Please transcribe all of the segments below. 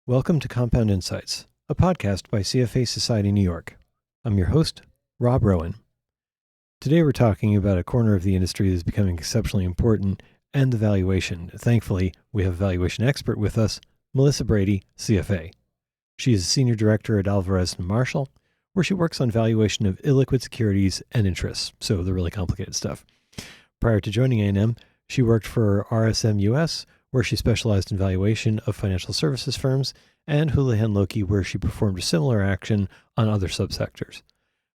Welcome to Compound Insights, a podcast by CFA Society New York. I'm your host, Rob Rowan. Today we're talking about a corner of the industry that is becoming exceptionally important, and the valuation. Thankfully, we have a valuation expert with us, Melissa Brady, CFA. She is a senior director at Alvarez & Marshall, where she works on valuation of illiquid securities and interests, so the really complicated stuff. Prior to joining A&M, she worked for RSM US, where she specialized in valuation of financial services firms, and Houlihan Lokey, where she performed a similar action on other subsectors.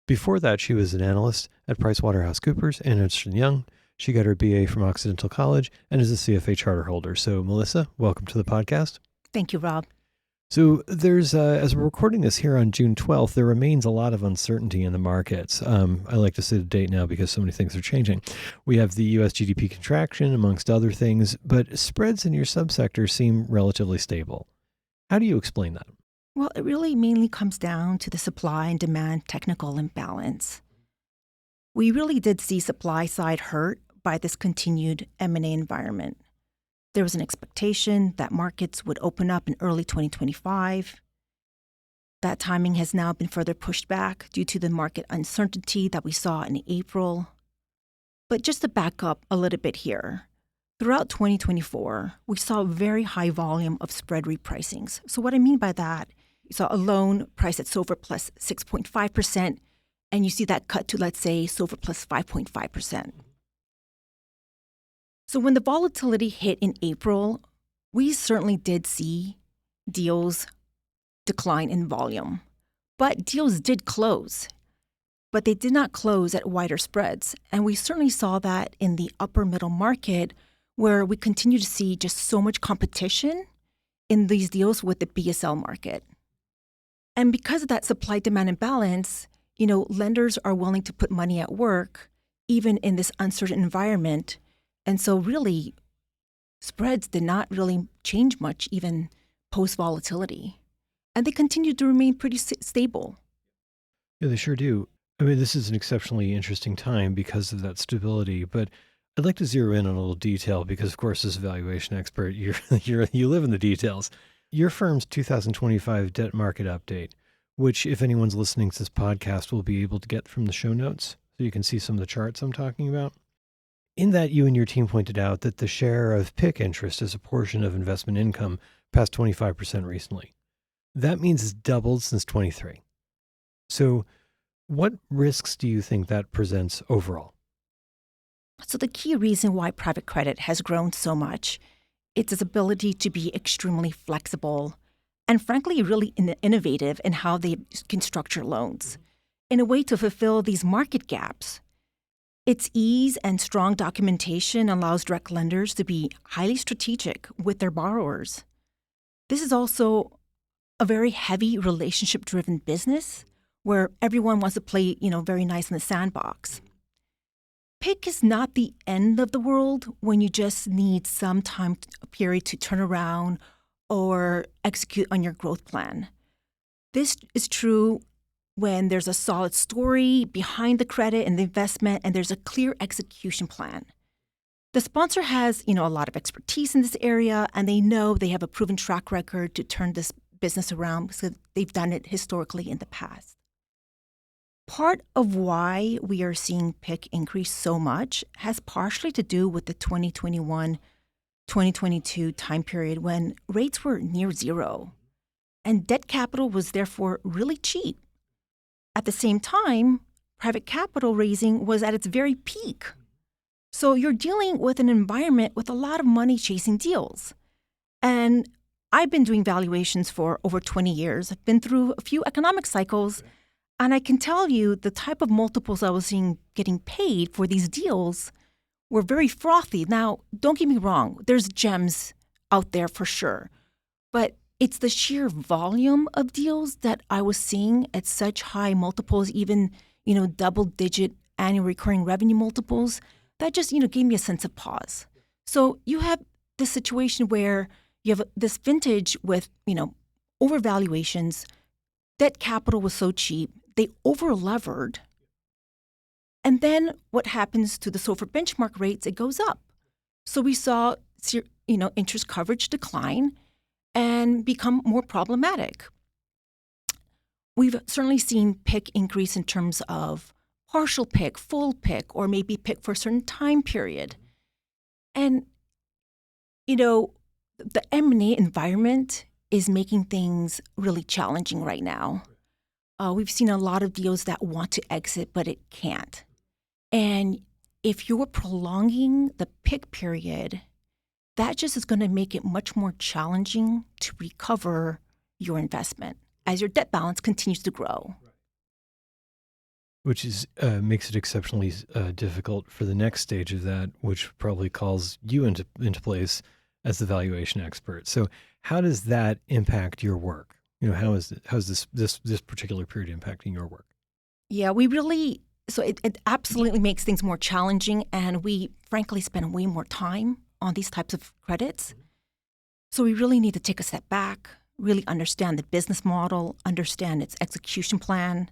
Before that, she was an analyst at PricewaterhouseCoopers and Ernst & Young. She got her BA from Occidental College and is a CFA charter holder. So, Melissa, welcome to the podcast. Thank you, Rob. So there's, as we're recording this here on June 12th, there remains a lot of uncertainty in the markets. I like to say the date now because so many things are changing. We have the U.S. GDP contraction, amongst other things, but spreads in your subsector seem relatively stable. How do you explain that? Well, it really mainly comes down to the supply and demand technical imbalance. We really did see supply side hurt by this continued M&A environment. There was an expectation that markets would open up in early 2025. That timing has now been further pushed back due to the market uncertainty that we saw in April. But just to back up a little bit here, throughout 2024, we saw a very high volume of spread repricings. So what I mean by that, you saw a loan priced at SOFR plus 6.5%, and you see that cut to, let's say, SOFR plus 5.5%. So when the volatility hit in April, we certainly did see deals decline in volume. But deals did close. But they did not close at wider spreads. And we certainly saw that in the upper middle market, where we continue to see just so much competition in these deals with the BSL market. And because of that supply-demand imbalance, lenders are willing to put money at work, even in this uncertain environment. And so really, spreads did not really change much even post-volatility. And they continue to remain pretty stable. Yeah, they sure do. I mean, this is an exceptionally interesting time because of that stability, but I'd like to zero in on a little detail because, of course, as a valuation expert, you live in the details. Your firm's 2025 debt market update, which if anyone's listening to this podcast will be able to get from the show notes, so you can see some of the charts I'm talking about. In that, you and your team pointed out that the share of PIK interest as a portion of investment income passed 25% recently. That means it's doubled since 23. So what risks do you think that presents overall? So the key reason why private credit has grown so much is its ability to be extremely flexible and frankly really innovative in how they can structure loans in a way to fulfill these market gaps. Its ease and strong documentation allows direct lenders to be highly strategic with their borrowers. This is also a very heavy relationship-driven business where everyone wants to play, very nice in the sandbox. PIK is not the end of the world when you just need some time period to turn around or execute on your growth plan. This is true when there's a solid story behind the credit and the investment, and there's a clear execution plan. The sponsor has, a lot of expertise in this area, and they know they have a proven track record to turn this business around because they've done it historically in the past. Part of why we are seeing PIK increase so much has partially to do with the 2021-2022 time period when rates were near zero, and debt capital was therefore really cheap. At the same time, private capital raising was at its very peak. So you're dealing with an environment with a lot of money chasing deals. And I've been doing valuations for over 20 years. I've been through a few economic cycles, and I can tell you the type of multiples I was seeing getting paid for these deals were very frothy. Now, don't get me wrong, there's gems out there for sure. But it's the sheer volume of deals that I was seeing at such high multiples, even, double-digit annual recurring revenue multiples, that just, gave me a sense of pause. So you have this situation where you have this vintage with, overvaluations. Debt capital was so cheap, they over-levered. And then what happens to the SOFR benchmark rates? It goes up. So we saw, interest coverage decline. and become more problematic. We've certainly seen PIK increase in terms of partial PIK, full PIK, or maybe PIK for a certain time period. And, the M&A environment is making things really challenging right now. We've seen a lot of deals that want to exit, but it can't. And if you're prolonging the PIK period, that just is going to make it much more challenging to recover your investment as your debt balance continues to grow. Which is makes it exceptionally difficult for the next stage of that, which probably calls you into place as the valuation expert. So, how does that impact your work? How's this particular period impacting your work? Yeah, so it absolutely makes things more challenging, and we frankly spend way more time on these types of credits. So we really need to take a step back, really understand the business model, understand its execution plan.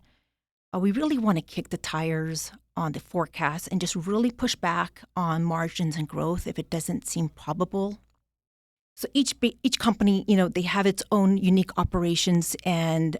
We really want to kick the tires on the forecast and just really push back on margins and growth if it doesn't seem probable. So each company, they have its own unique operations, and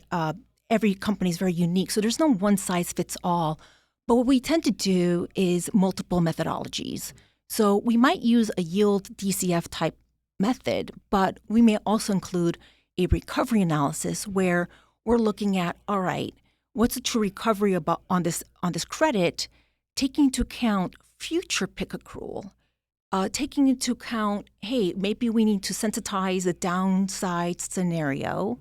every company is very unique. So there's no one size fits all. But what we tend to do is multiple methodologies. So we might use a yield DCF type method, but we may also include a recovery analysis where we're looking at, all right, what's the true recovery about on this credit, taking into account future PIK accrual, taking into account, hey, maybe we need to sensitize the downside scenario.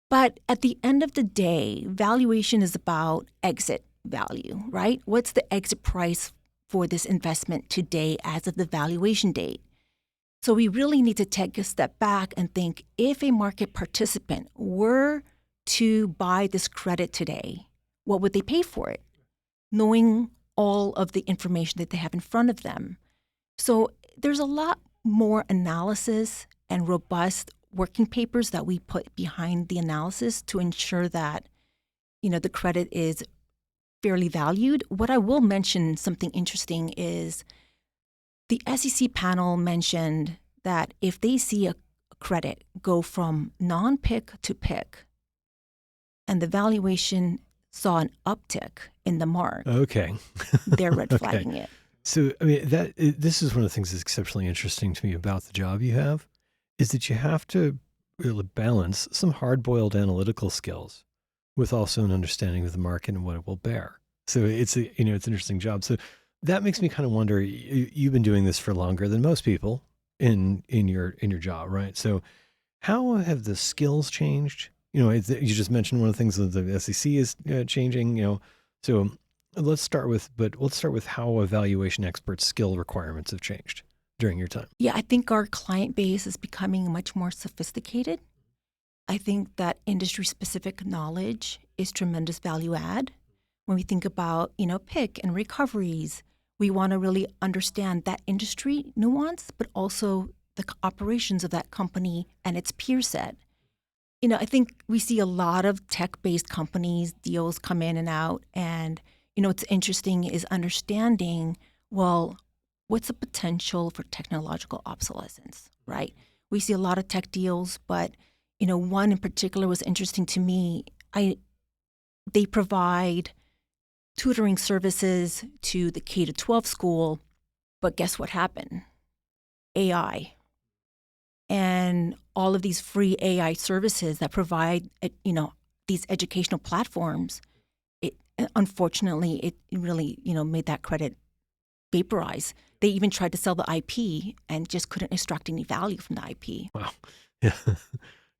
But at the end of the day, valuation is about exit value, right? What's the exit price for this investment today as of the valuation date? So we really need to take a step back and think, if a market participant were to buy this credit today, what would they pay for it? Knowing all of the information that they have in front of them. So there's a lot more analysis and robust working papers that we put behind the analysis to ensure that, the credit is fairly valued. What I will mention, something interesting, is the SEC panel mentioned that if they see a credit go from non-PIK to PIK, and the valuation saw an uptick in the mark, okay, they're red flagging it. So, this is one of the things that's exceptionally interesting to me about the job you have, is that you have to really balance some hard-boiled analytical skills with also an understanding of the market and what it will bear. So it's an interesting job. So that makes me kind of wonder. You've been doing this for longer than most people in your job, right? So how have the skills changed? You just mentioned one of the things that the SEC is changing. So let's start with how evaluation experts' skill requirements have changed during your time. Yeah, I think our client base is becoming much more sophisticated. I think that industry-specific knowledge is tremendous value add. When we think about, PIK and recoveries, we want to really understand that industry nuance, but also the operations of that company and its peer set. I think we see a lot of tech-based companies, deals come in and out, and, what's interesting is understanding, well, what's the potential for technological obsolescence, right? We see a lot of tech deals, but one in particular was interesting to me. They provide tutoring services to the K-12 school, but guess what happened? AI. And all of these free AI services that provide, these educational platforms, unfortunately, it really, made that credit vaporize. They even tried to sell the IP and just couldn't extract any value from the IP. Wow. Yeah.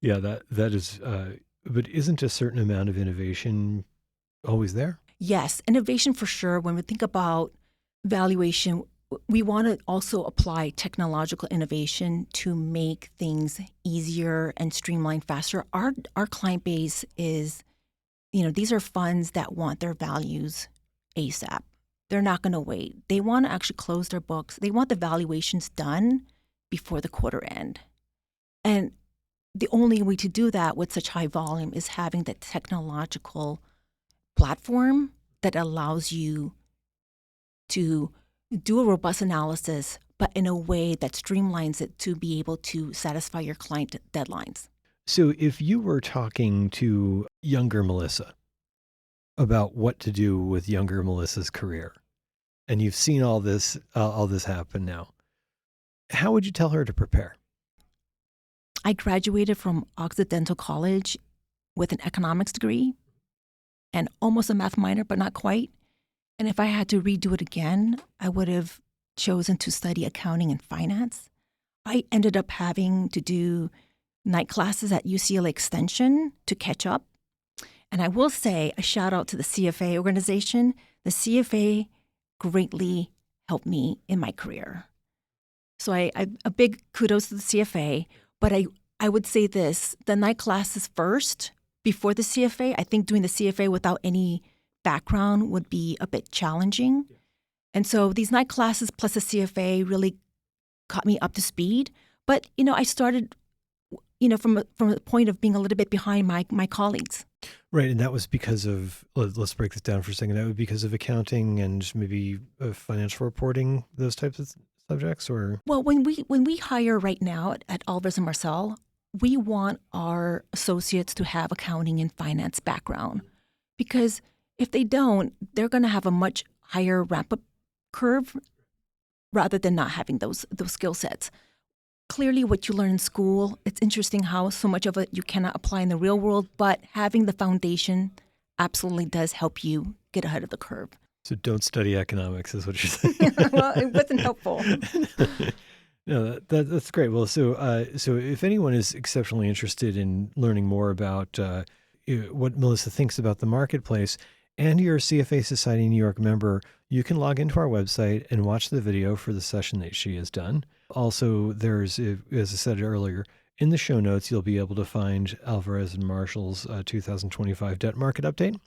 Yeah, that is, but isn't a certain amount of innovation always there? Yes, innovation for sure. When we think about valuation, we want to also apply technological innovation to make things easier and streamline faster. Our client base is, these are funds that want their values ASAP. They're not going to wait. They want to actually close their books. They want the valuations done before the quarter end. And the only way to do that with such high volume is having the technological platform that allows you to do a robust analysis, but in a way that streamlines it to be able to satisfy your client deadlines. So if you were talking to younger Melissa about what to do with younger Melissa's career, and you've seen all this happen now, how would you tell her to prepare? I graduated from Occidental College with an economics degree and almost a math minor, but not quite. And if I had to redo it again, I would have chosen to study accounting and finance. I ended up having to do night classes at UCLA Extension to catch up. And I will say a shout out to the CFA organization. The CFA greatly helped me in my career. So a big kudos to the CFA, but I would say this, the night classes first before the CFA. I think doing the CFA without any background would be a bit challenging. And so these night classes plus the CFA really caught me up to speed. But, I started, from a point of being a little bit behind my colleagues. Right. And that was because of, let's break this down for a second. That was because of accounting and maybe financial reporting, those types of subjects, or? Well, when we hire right now at Alvarez & Marsal, we want our associates to have accounting and finance background, because if they don't, they're going to have a much higher ramp-up curve rather than not having those skill sets. Clearly, what you learn in school, it's interesting how so much of it you cannot apply in the real world, but having the foundation absolutely does help you get ahead of the curve. So don't study economics is what you're saying. Well, it wasn't helpful. No, that's great. Well, so if anyone is exceptionally interested in learning more about what Melissa thinks about the marketplace, and you're a CFA Society New York member, you can log into our website and watch the video for the session that she has done. Also, there's, as I said earlier, in the show notes, you'll be able to find Alvarez & Marsal's 2025 debt market update.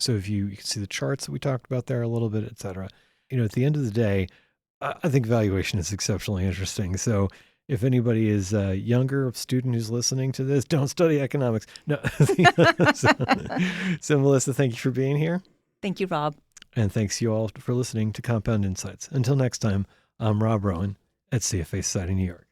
So if you can see the charts that we talked about there a little bit, et cetera. At the end of the day, I think valuation is exceptionally interesting. So if anybody is a younger student who's listening to this, don't study economics. No. So Melissa, thank you for being here. Thank you, Rob. And thanks you all for listening to Compound Insights. Until next time, I'm Rob Rowan at CFA Society New York.